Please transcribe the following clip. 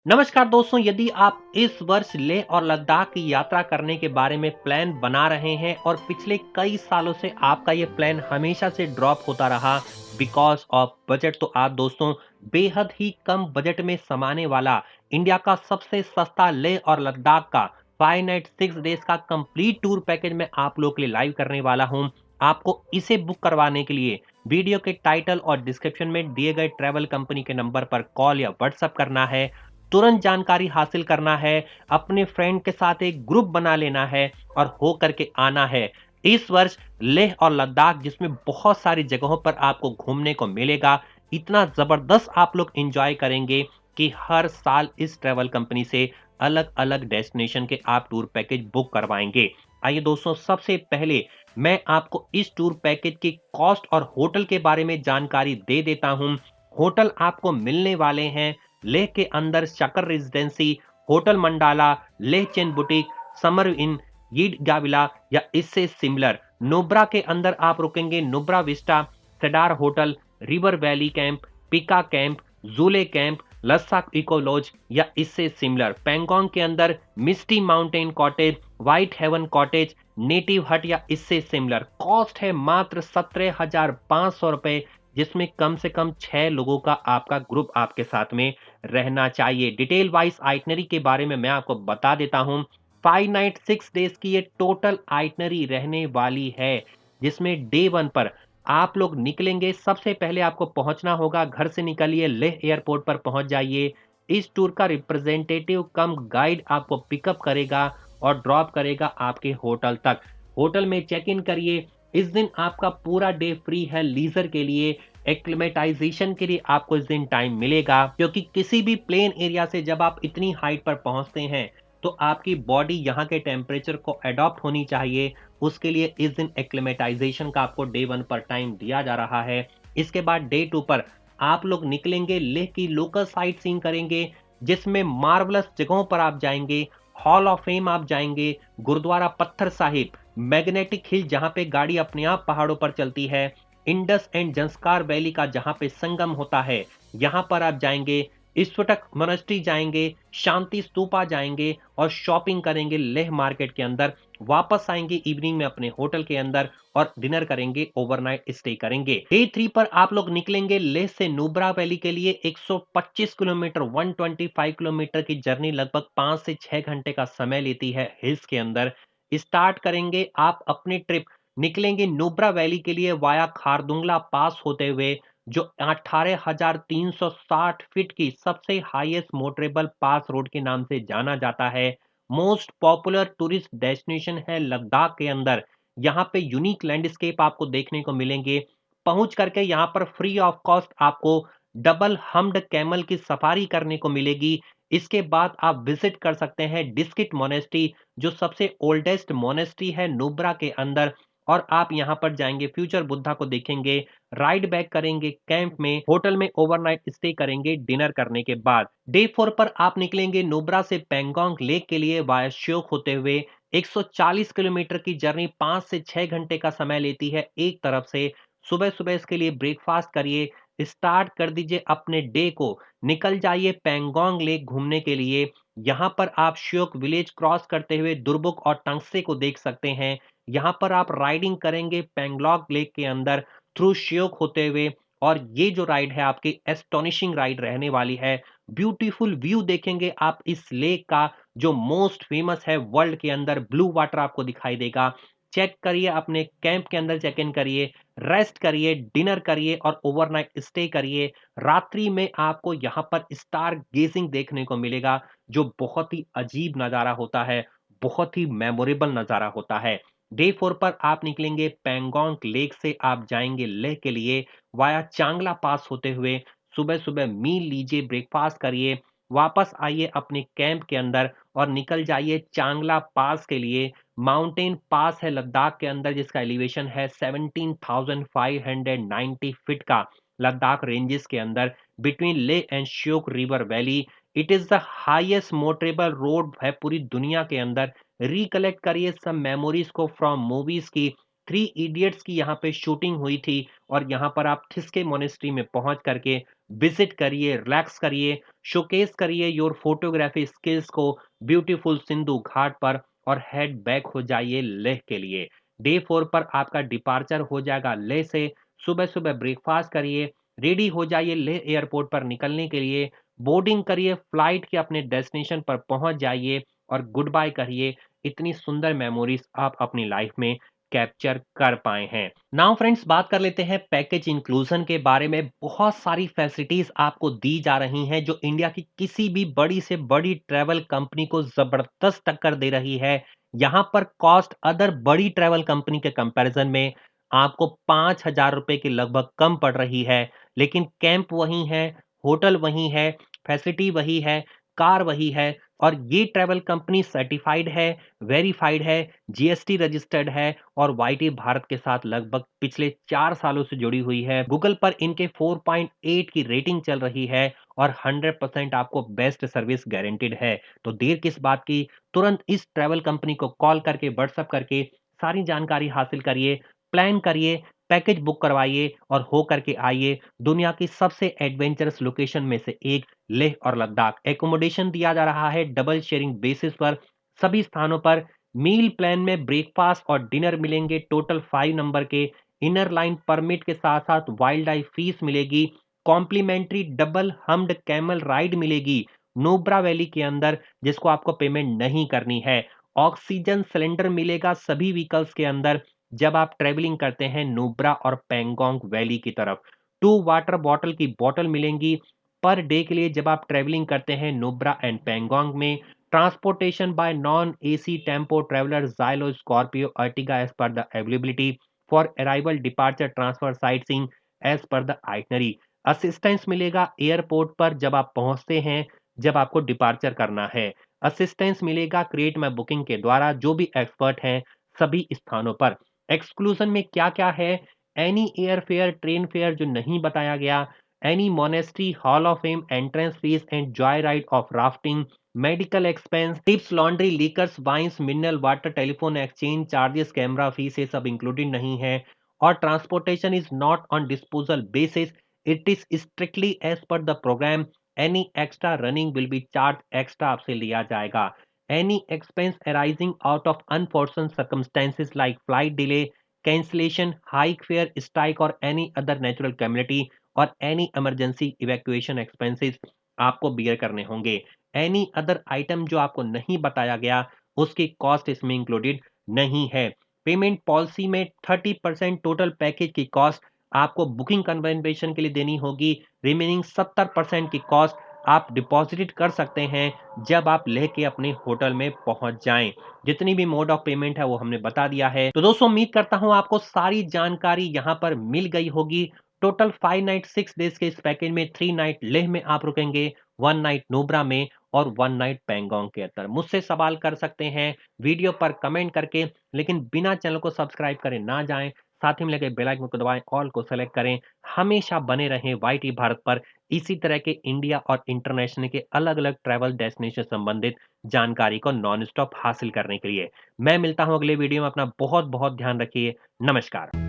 नमस्कार दोस्तों, यदि आप इस वर्ष लेह और लद्दाख की यात्रा करने के बारे में प्लान बना रहे हैं और पिछले कई सालों से आपका ये प्लान हमेशा से ड्रॉप होता रहा बिकॉज ऑफ बजट, तो आप दोस्तों बेहद ही कम बजट में समाने वाला इंडिया का सबसे सस्ता लेह और लद्दाख का 5 नाइट 6 डेज का कंप्लीट टूर पैकेज मैं आप लोग के लिए लाइव करने वाला हूं। आपको इसे बुक करवाने के लिए वीडियो के टाइटल और डिस्क्रिप्शन में दिए गए ट्रैवल कंपनी के नंबर पर कॉल या व्हाट्सएप करना है, तुरंत जानकारी हासिल करना है, अपने फ्रेंड के साथ एक ग्रुप बना लेना है और हो करके आना है। इस वर्ष लेह और लद्दाख जिसमें बहुत सारी जगहों पर आपको घूमने को मिलेगा, इतना ज़बरदस्त आप लोग एंजॉय करेंगे कि हर साल इस ट्रैवल कंपनी से अलग-अलग डेस्टिनेशन के आप टूर पैकेज बुक करवाएंगे। आइए दोस्तों, सबसे पहले मैं आपको इस टूर पैकेज की कॉस्ट और होटल के बारे में जानकारी दे देता हूं। होटल आपको मिलने वाले हैं लेह के अंदर Shakar residency, hotel Mandala, Leh Chen boutique, summer inn, यीड गाविला या इससे सिमिलर। नुब्रा के अंदर आप रुकेंगे Nubra vista, cedar hotel, river valley camp, पिका camp, Julley camp, Lhasa eco lodge या इससे सिमिलर। पैंगोंग के अंदर misty mountain cottage, white haven cottage, native hut या इससे सिमिलर। कॉस्ट है मात्र 17,500 रुपए, जिसमें कम से कम 6 लोगों का आपका ग्रुप आपके साथ में रहना चाहिए। डिटेल वाइज आइटनरी के बारे में मैं आपको बता देता हूं। 5 नाइट 6 डेज की ये टोटल आइटनरी रहने वाली है, जिसमें डे 1 पर आप लोग निकलेंगे। सबसे पहले आपको पहुंचना होगा, घर से निकलिए, लेह एयरपोर्ट पर पहुंच जाइए। इस टूर का रिप्रेजेंटेटिव कम गाइड आपको पिकअप करेगा और ड्रॉप करेगा आपके होटल तक। होटल में चेक इन करिए। इस दिन आपका पूरा डे फ्री है लीजर के लिए, एक्लिमेटाइजेशन के लिए आपको इस दिन टाइम मिलेगा, क्योंकि किसी भी प्लेन एरिया से जब आप इतनी हाइट पर पहुंचते हैं तो आपकी बॉडी यहाँ के टेम्परेचर को अडॉप्ट होनी चाहिए। उसके लिए इस दिन एक्लिमेटाइजेशन का आपको डे 1 पर टाइम दिया जा रहा है। इसके बाद डे 2 पर आप लोग निकलेंगे, लेह की लोकल साइट सीइंग करेंगे, जिसमें मार्वलस जगहों पर आप जाएंगे। हॉल ऑफ फेम आप जाएंगे, गुरुद्वारा पत्थर साहिब, मैग्नेटिक हिल जहां पे गाड़ी अपने आप पहाड़ों पर चलती है, इंडस एंड जंस्कार वैली का जहां पे संगम होता है, यहां पर आप जाएंगे। स्फटिक मोनेस्ट्री जाएंगे, शांति स्तूपा जाएंगे और शॉपिंग करेंगे लेह मार्केट के अंदर। वापस आएंगे इवनिंग में अपने होटल के अंदर और डिनर करेंगे, ओवरनाइट स्टे करेंगे। डे 3 पर आप लोग निकलेंगे लेह से नुब्रा वैली के लिए। 125 किलोमीटर 125 किलोमीटर की जर्नी लगभग 5 से 6 घंटे का समय लेती है हिल्स के अंदर। स्टार्ट करेंगे आप अपनी ट्रिप, निकलेंगे नुब्रा वैली के लिए वाया खारदुंगला पास होते हुए, जो 18,360 फीट की सबसे हाईएस्ट मोटरेबल पास रोड के नाम से जाना जाता है। मोस्ट पॉपुलर टूरिस्ट डेस्टिनेशन है लद्दाख के अंदर। यहाँ पे यूनिक लैंडस्केप आपको देखने को मिलेंगे। पहुंच करके यहाँ पर फ्री ऑफ कॉस्ट आपको डबल हम्ड कैमल की सफारी करने को मिलेगी। इसके बाद आप विजिट कर सकते हैं डिस्किट मोनेस्ट्री, जो सबसे ओल्डेस्ट मोनेस्ट्री है नुब्रा के अंदर, और आप यहां पर जाएंगे, फ्यूचर बुद्धा को देखेंगे, राइड बैक करेंगे कैंप में, होटल में ओवरनाइट स्टे करेंगे डिनर करने के बाद। डे 4 पर आप निकलेंगे नुब्रा से पेंगोंग लेक के लिए वाया श्योक होते हुए। 140 किलोमीटर की जर्नी 5 से 6 घंटे का समय लेती है एक तरफ से। सुबह सुबह इसके लिए ब्रेकफास्ट करिए, स्टार्ट कर दीजिए अपने डे को, निकल जाइए पेंगोंग लेक घूमने के लिए। यहाँ पर आप श्योक विलेज क्रॉस करते हुए दुर्बुक और टंगसे को देख सकते हैं। यहाँ पर आप राइडिंग करेंगे पेंगलोंग लेक के अंदर थ्रू श्योक होते हुए, और ये जो राइड है आपकी एस्टोनिशिंग राइड रहने वाली है। ब्यूटीफुल व्यू देखेंगे आप इस लेक का, जो मोस्ट फेमस है वर्ल्ड के अंदर। ब्लू वाटर आपको दिखाई देगा। चेक करिए अपने कैंप के अंदर, चेक इन करिए, रेस्ट करिए, डिनर करिए और ओवरनाइट स्टे करिए। रात्रि में आपको यहाँ पर स्टार गेजिंग देखने को मिलेगा, जो बहुत ही अजीब नजारा होता है, बहुत ही मेमोरेबल नजारा होता है। डे 4 पर आप निकलेंगे पेंगोंग लेक से, आप जाएंगे लेह के लिए वाया चांगला पास होते हुए। सुबह सुबह मील लीजिए, ब्रेकफास्ट करिए, वापस आइए अपने कैंप के अंदर और निकल जाइए चांगला पास के लिए। माउंटेन पास है लद्दाख के अंदर, जिसका एलिवेशन है 17,590 फीट का। लद्दाख रेंजेस के अंदर between Leh and Shyok river valley, it is the highest motorable road है पूरी दुनिया के अंदर। रिकलेक्ट करिए सब मेमोरीज को फ्रॉम मूवीज की। थ्री इडियट्स की यहाँ पे शूटिंग हुई थी, और यहाँ पर आप थिस्के मोनेस्ट्री में पहुंच करके विजिट करिए, रिलैक्स करिए, शोकेस करिए योर फोटोग्राफी स्किल्स को ब्यूटीफुल सिंधु घाट पर और हेड बैक हो जाइए लेह के लिए। डे 4 पर आपका डिपार्चर हो जाएगा लेह से। सुबह-सुबह ब्रेकफास्ट करिए, रेडी हो जाइए लेह एयरपोर्ट पर निकलने के लिए। बोर्डिंग करिए, फ्लाइट के अपने डेस्टिनेशन पर पहुंच जाइए और गुड बाय करिए। इतनी सुंदर मेमोरीज आप अपनी लाइफ में कैप्चर कर पाए हैं। नाउ फ्रेंड्स, बात कर लेते हैं पैकेज इंक्लूजन के बारे में। बहुत सारी फैसिलिटीज आपको दी जा रही हैं जो इंडिया की किसी भी बड़ी से बड़ी ट्रैवल कंपनी को जबरदस्त टक्कर दे रही है। यहां पर कॉस्ट अदर बड़ी ट्रैवल कंपनी के कंपैरिजन में आपको 5,000 रुपए के लगभग कम पड़ रही है। लेकिन कैंप वही है, होटल वही है, फैसिलिटी वही है, कार वही है, और ये ट्रैवल कंपनी सर्टिफाइड है, वेरीफाइड है, जीएसटी रजिस्टर्ड है और वाईटी भारत के साथ लगभग पिछले 4 सालों से जुड़ी हुई है। गूगल पर इनके 4.8 की रेटिंग चल रही है और 100% आपको बेस्ट सर्विस गारंटीड है। तो देर किस बात की, तुरंत इस ट्रैवल कंपनी को कॉल करके, व्हाट्सएप करके सारी जानकारी हासिल करिए, प्लान करिए, पैकेज बुक करवाइए और हो करके आइए दुनिया की सबसे एडवेंचरस लोकेशन में से एक लेह और लद्दाख। एकोमोडेशन दिया जा रहा है डबल शेयरिंग बेसिस पर। सभी स्थानों पर मील प्लान में ब्रेकफास्ट और डिनर मिलेंगे टोटल 5 नंबर के। इनर लाइन परमिट के साथ साथ वाइल्ड लाइफ फीस मिलेगी। Complimentary double humped camel ride मिलेगी नुब्रा वैली के अंदर, जिसको आपको पेमेंट नहीं करनी है। ऑक्सीजन सिलेंडर मिलेगा सभी व्हीकल्स के अंदर जब आप ट्रेवलिंग करते हैं नुब्रा और पेंगोंग वैली की तरफ। 2 वाटर बॉटल की बॉटल मिलेंगी पर डे के लिए जब आप ट्रेवलिंग करते हैं नुब्रा एंड पेंगोंग में। Transportation by non AC tempo traveller Xylo Scorpio Ertiga as per the availability for arrival departure transfer sightseeing as per the itinerary. Assistance मिलेगा एयरपोर्ट पर जब आप पहुंचते हैं, जब आपको डिपार्चर करना है। असिस्टेंस मिलेगा क्रिएट माई बुकिंग के द्वारा, जो भी एक्सपर्ट हैं सभी स्थानों पर। एक्सक्लूजन में क्या-क्या है? Any air fare, train fare जो नहीं बताया गया, any monastery, hall of fame, entrance fees and joy ride of rafting, medical expense, tips, laundry, liquors, wines, mineral water, telephone exchange charges, camera fees, ये सब included नहीं है। और transportation is not on disposal basis, it is strictly as per the programme. Any extra running will be charge extra आपसे लिया जाएगा। Any expense arising out of unforeseen circumstances like flight delay, cancellation, hike fare, strike or any other natural calamity और any emergency evacuation expenses आपको beer करने होंगे। Any other item जो आपको नहीं बताया गया उसकी कॉस्ट इसमें इंक्लूडेड नहीं है। पेमेंट पॉलिसी में 30% टोटल पैकेज की कॉस्ट आपको बुकिंग कन्फर्मेशन के लिए देनी होगी। रिमेनिंग 70% की कॉस्ट आप डिपॉजिट कर सकते हैं जब आप लेके अपने होटल में पहुंच जाएं। जितनी भी मोड ऑफ पेमेंट है वो हमने बता दिया है। तो दोस्तों, उम्मीद करता हूं आपको सारी जानकारी यहां पर मिल गई होगी। टोटल 5 नाइट 6 डेज के इस पैकेज में 3 नाइट लेह में आप रुकेंगे, 1 नाइट नुब्रा में और 1 नाइट पेंगोंग के अंदर। मुझसे सवाल कर सकते हैं वीडियो पर कमेंट करके, लेकिन बिना चैनल को सब्सक्राइब करे ना जाएं। साथ ही में लगे बेल आइकन को दबाएं, ऑल को सेलेक्ट करें। हमेशा बने रहें वाईटी भारत पर इसी तरह के इंडिया और इंटरनेशनल के अलग-अलग ट्रैवल डेस्टिनेशन संबंधित जानकारी को नॉन स्टॉप हासिल करने के लिए। मैं मिलता हूं अगले वीडियो में। अपना बहुत-बहुत ध्यान रखिए। नमस्कार।